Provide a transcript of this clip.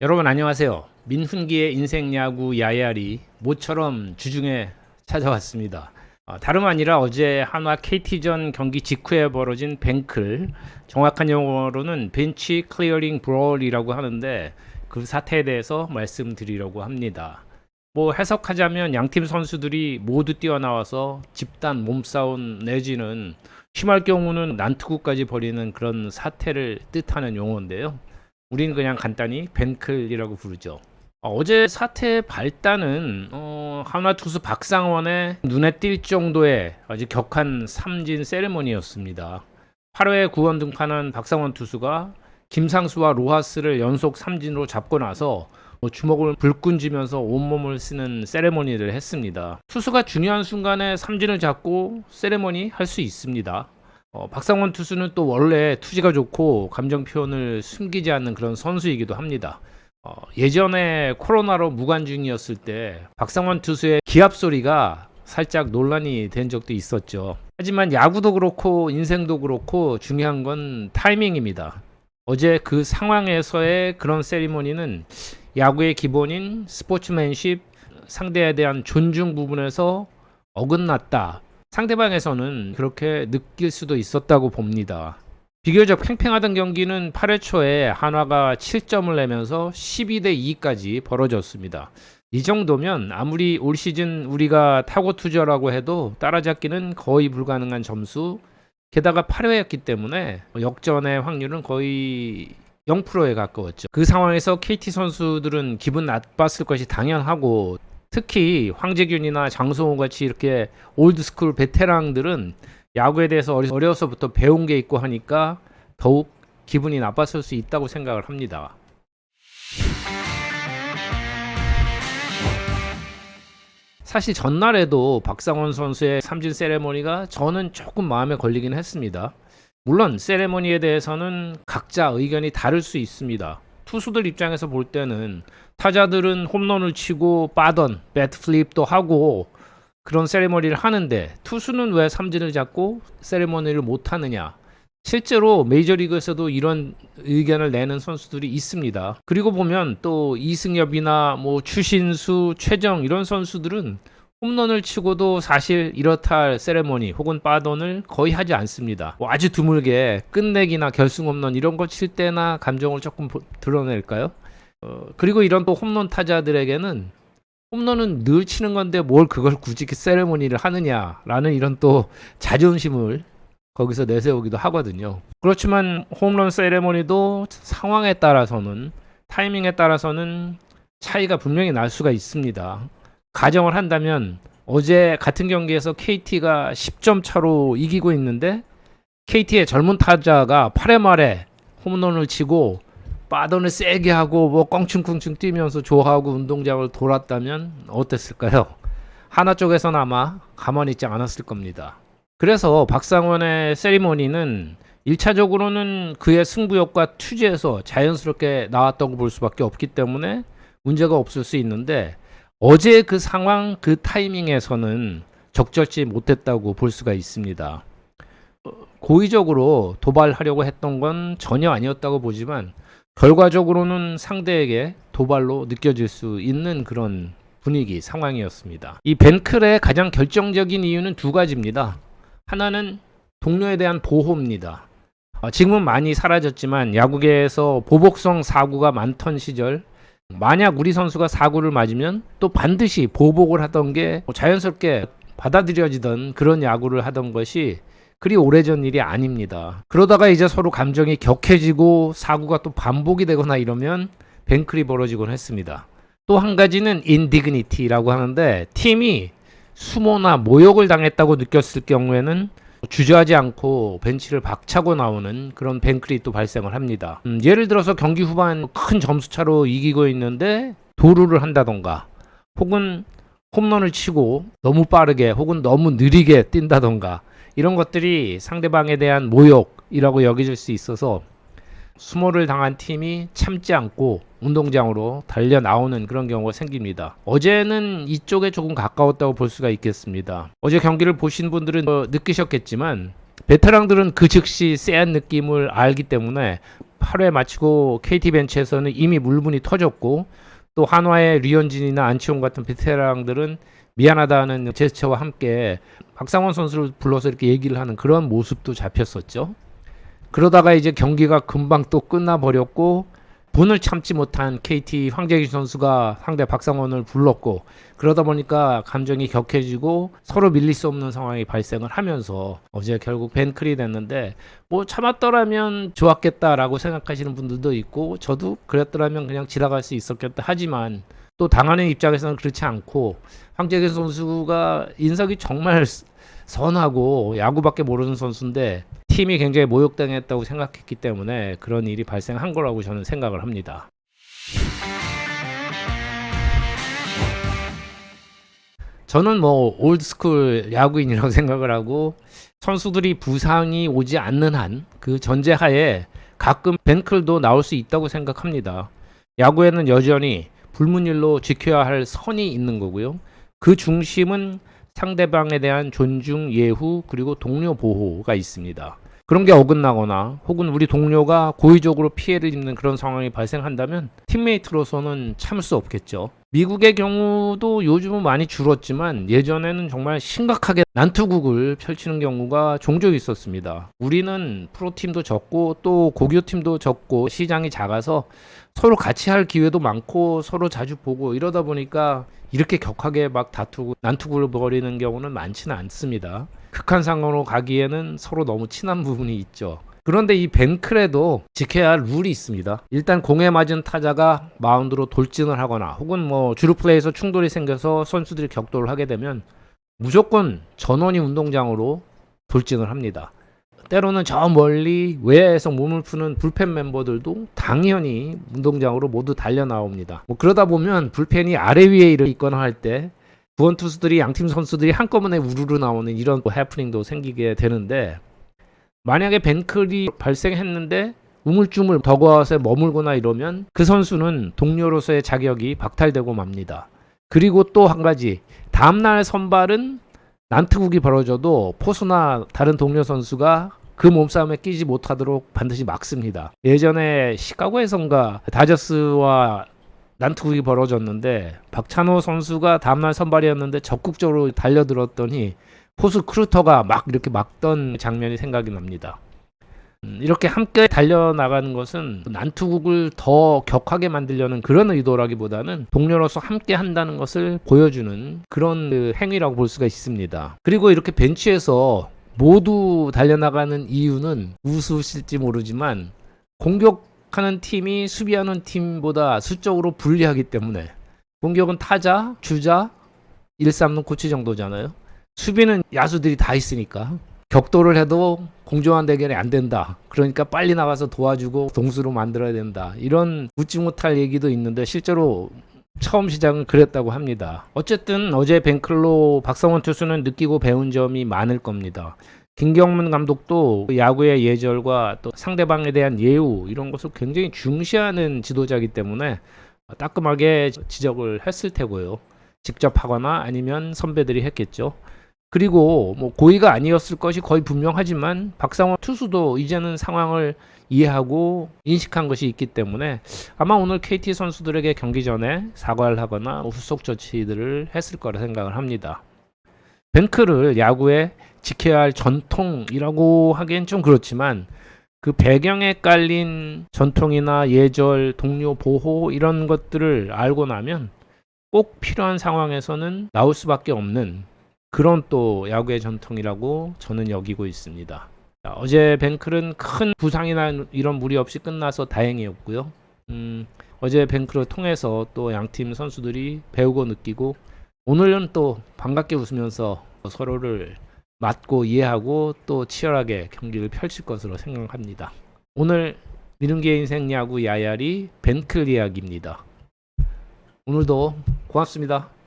여러분 안녕하세요. 민훈기의 인생 야구 야야리 모처럼 주중에 찾아왔습니다. 다름 아니라 어제 한화 KT전 경기 직후에 벌어진 뱅클, 정확한 용어로는 벤치 클리어링 브롤이라고 하는데 그 사태에 대해서 말씀드리려고 합니다. 뭐 해석하자면 양팀 선수들이 모두 뛰어나와서 집단 몸싸움 내지는 심할 경우는 난투구까지 벌이는 그런 사태를 뜻하는 용어인데요. 우리는 그냥 간단히 벤클이라고 부르죠. 어제 사태의 발단은 한화 투수 박상원의 눈에 띌 정도의 아주 격한 삼진 세레머니였습니다. 8회 구원 등판한 박상원 투수가 김상수와 로하스를 연속 삼진으로 잡고 나서 주먹을 불끈 쥐면서 온몸을 쓰는 세레머니를 했습니다. 투수가 중요한 순간에 삼진을 잡고 세레머니 할 수 있습니다. 박상원 투수는 또 원래 투지가 좋고 감정 표현을 숨기지 않는 그런 선수이기도 합니다. 예전에 코로나로 무관중이었을 때 박상원 투수의 기합 소리가 살짝 논란이 된 적도 있었죠. 하지만 야구도 그렇고 인생도 그렇고 중요한 건 타이밍입니다. 어제 그 상황에서의 그런 세리머니는 야구의 기본인 스포츠맨십, 상대에 대한 존중 부분에서 어긋났다. 상대방에서는 그렇게 느낄 수도 있었다고 봅니다. 비교적 팽팽하던 경기는 8회 초에 한화가 7점을 내면서 12대 2까지 벌어졌습니다. 이 정도면 아무리 올 시즌 우리가 타고 투자라고 해도 따라잡기는 거의 불가능한 점수, 게다가 8회였기 때문에 역전의 확률은 거의 0%에 가까웠죠. 그 상황에서 KT 선수들은 기분 나빴을 것이 당연하고, 특히 황재균이나 장성호 같이 이렇게 올드스쿨 베테랑들은 야구에 대해서 어려서부터 배운 게 있고 하니까 더욱 기분이 나빴을 수 있다고 생각을 합니다. 사실 전날에도 박상원 선수의 삼진 세레머니가 저는 조금 마음에 걸리긴 했습니다. 물론 세레머니에 대해서는 각자 의견이 다를 수 있습니다. 투수들 입장에서 볼 때는 타자들은 홈런을 치고 빠던 배트 플립도 하고 그런 세레머니를 하는데 투수는 왜 삼진을 잡고 세레머니를 못 하느냐. 실제로 메이저리그에서도 이런 의견을 내는 선수들이 있습니다. 그리고 보면 또 이승엽이나 뭐 추신수, 최정 이런 선수들은 홈런을 치고도 사실 이렇다 할 세레머니 혹은 빠던을 거의 하지 않습니다. 뭐 아주 드물게 끝내기나 결승 홈런 이런 거 칠 때나 감정을 조금 드러낼까요? 그리고 이런 또 홈런 타자들에게는 홈런은 늘 치는 건데 뭘 그걸 굳이 세레머니를 하느냐라는 이런 또 자존심을 거기서 내세우기도 하거든요. 그렇지만 홈런 세레머니도 상황에 따라서는, 타이밍에 따라서는 차이가 분명히 날 수가 있습니다. 가정을 한다면 어제 같은 경기에서 KT가 10점 차로 이기고 있는데 KT의 젊은 타자가 8회 말에 홈런을 치고 빠던을 세게 하고 뭐 껑충껑충 뛰면서 좋아하고 운동장을 돌았다면 어땠을까요? 하나 쪽에서는 아마 가만히 있지 않았을 겁니다. 그래서 박상원의 세리머니는 1차적으로는 그의 승부욕과 투지에서 자연스럽게 나왔다고 볼 수밖에 없기 때문에 문제가 없을 수 있는데, 어제 그 상황, 그 타이밍에서는 적절치 못했다고 볼 수가 있습니다. 고의적으로 도발하려고 했던 건 전혀 아니었다고 보지만 결과적으로는 상대에게 도발로 느껴질 수 있는 그런 분위기, 상황이었습니다. 이 벤클의 가장 결정적인 이유는 두 가지입니다. 하나는 동료에 대한 보호입니다. 지금은 많이 사라졌지만 야구계에서 보복성 사구가 많던 시절, 만약 우리 선수가 사구를 맞으면 또 반드시 보복을 하던 게 자연스럽게 받아들여지던 그런 야구를 하던 것이 그리 오래전 일이 아닙니다. 그러다가 이제 서로 감정이 격해지고 사구가 또 반복이 되거나 이러면 뱅클이 벌어지곤 했습니다. 또 한 가지는 인디그니티라고 하는데, 팀이 수모나 모욕을 당했다고 느꼈을 경우에는 주저하지 않고 벤치를 박차고 나오는 그런 뱅클이 또 발생을 합니다. 예를 들어서 경기 후반 큰 점수차로 이기고 있는데 도루를 한다던가, 혹은 홈런을 치고 너무 빠르게 혹은 너무 느리게 뛴다던가, 이런 것들이 상대방에 대한 모욕이라고 여겨질 수 있어서 수모를 당한 팀이 참지 않고 운동장으로 달려 나오는 그런 경우가 생깁니다. 어제는 이쪽에 조금 가까웠다고 볼 수가 있겠습니다. 어제 경기를 보신 분들은 느끼셨겠지만 베테랑들은 그 즉시 쎄한 느낌을 알기 때문에 8회 마치고 KT 벤치에서는 이미 물분이 터졌고 또 한화의 류현진이나 안치홍 같은 베테랑들은 미안하다는 제스처와 함께 박상원 선수를 불러서 이렇게 얘기를 하는 그런 모습도 잡혔었죠. 그러다가 이제 경기가 금방 또 끝나버렸고 분을 참지 못한 KT 황재균 선수가 상대 박상원을 불렀고 그러다 보니까 감정이 격해지고 서로 밀릴 수 없는 상황이 발생을 하면서 어제 결국 벤클이 됐는데 뭐 참았더라면 좋았겠다라고 생각하시는 분들도 있고 저도 그랬더라면 그냥 지나갈 수 있었겠다 하지만 또 당하는 입장에서는 그렇지 않고 황재균 선수가 인석이 정말 선하고 야구밖에 모르는 선수인데 팀이 굉장히 모욕당했다고 생각했기 때문에 그런 일이 발생한 거라고 저는 생각을 합니다. 저는 뭐 올드스쿨 야구인이라고 생각을 하고 선수들이 부상이 오지 않는 한 그 전제하에 가끔 벤클도 나올 수 있다고 생각합니다. 야구에는 여전히 불문율로 지켜야 할 선이 있는 거고요. 그 중심은 상대방에 대한 존중, 예후, 그리고 동료 보호가 있습니다. 그런 게 어긋나거나 혹은 우리 동료가 고의적으로 피해를 입는 그런 상황이 발생한다면 팀메이트로서는 참을 수 없겠죠. 미국의 경우도 요즘은 많이 줄었지만 예전에는 정말 심각하게 난투극을 펼치는 경우가 종종 있었습니다. 우리는 프로팀도 적고 또 고교팀도 적고 시장이 작아서 서로 같이 할 기회도 많고 서로 자주 보고 이러다 보니까 이렇게 격하게 막 다투고 난투극을 벌이는 경우는 많지는 않습니다. 극한 상황으로 가기에는 서로 너무 친한 부분이 있죠. 그런데 이 벤클에도 지켜야 할 룰이 있습니다. 일단 공에 맞은 타자가 마운드로 돌진을 하거나 혹은 뭐 주루 플레이에서 충돌이 생겨서 선수들이 격돌을 하게 되면 무조건 전원이 운동장으로 돌진을 합니다. 때로는 저 멀리 외야에서 몸을 푸는 불펜 멤버들도 당연히 운동장으로 모두 달려 나옵니다. 뭐 그러다 보면 불펜이 아래 위에 있거나 할 때 구원 투수들이 양팀 선수들이 한꺼번에 우르르 나오는 이런 해프닝도 생기게 되는데 만약에 벤클이 발생했는데 우물쭈물 더그아웃에 머물거나 이러면 그 선수는 동료로서의 자격이 박탈되고 맙니다. 그리고 또 한 가지 다음날 선발은 난투극이 벌어져도 포수나 다른 동료 선수가 그 몸싸움에 끼지 못하도록 반드시 막습니다. 예전에 시카고에선가 다저스와 난투극이 벌어졌는데 박찬호 선수가 다음날 선발이었는데 적극적으로 달려들었더니 포수 크루터가 막 이렇게 막던 장면이 생각이 납니다. 이렇게 함께 달려나가는 것은 난투극을 더 격하게 만들려는 그런 의도라기보다는 동료로서 함께 한다는 것을 보여주는 그런 행위라고 볼 수가 있습니다. 그리고 이렇게 벤치에서 모두 달려나가는 이유는 우스우실지 모르지만 공격하는 팀이 수비하는 팀보다 수적으로 불리하기 때문에 공격은 타자, 주자, 1, 3루 코치 정도잖아요. 수비는 야수들이 다 있으니까 격돌을 해도 공정한 대결이 안 된다. 그러니까 빨리 나가서 도와주고 동수로 만들어야 된다. 이런 웃지 못할 얘기도 있는데 실제로 처음 시작은 그랬다고 합니다. 어쨌든 어제 벤클로 박성원 투수는 느끼고 배운 점이 많을 겁니다. 김경문 감독도 야구의 예절과 또 상대방에 대한 예우 이런 것을 굉장히 중시하는 지도자이기 때문에 따끔하게 지적을 했을 테고요. 직접 하거나 아니면 선배들이 했겠죠. 그리고 뭐 고의가 아니었을 것이 거의 분명하지만 박상원 투수도 이제는 상황을 이해하고 인식한 것이 있기 때문에 아마 오늘 KT 선수들에게 경기 전에 사과를 하거나 후속 조치들을 했을 거라 생각을 합니다. 벤클을 야구에 지켜야 할 전통이라고 하기엔 좀 그렇지만 그 배경에 깔린 전통이나 예절, 동료 보호 이런 것들을 알고 나면 꼭 필요한 상황에서는 나올 수밖에 없는 그런 또 야구의 전통이라고 저는 여기고 있습니다. 자, 어제 벤클은 큰 부상이나 이런 무리 없이 끝나서 다행이었고요. 어제 벤클을 통해서 또 양팀 선수들이 배우고 느끼고 오늘은 또 반갑게 웃으면서 서로를 맞고 이해하고 또 치열하게 경기를 펼칠 것으로 생각합니다. 오늘 미릉기의 인생 야구 야야리 벤클 이야기입니다. 오늘도 고맙습니다.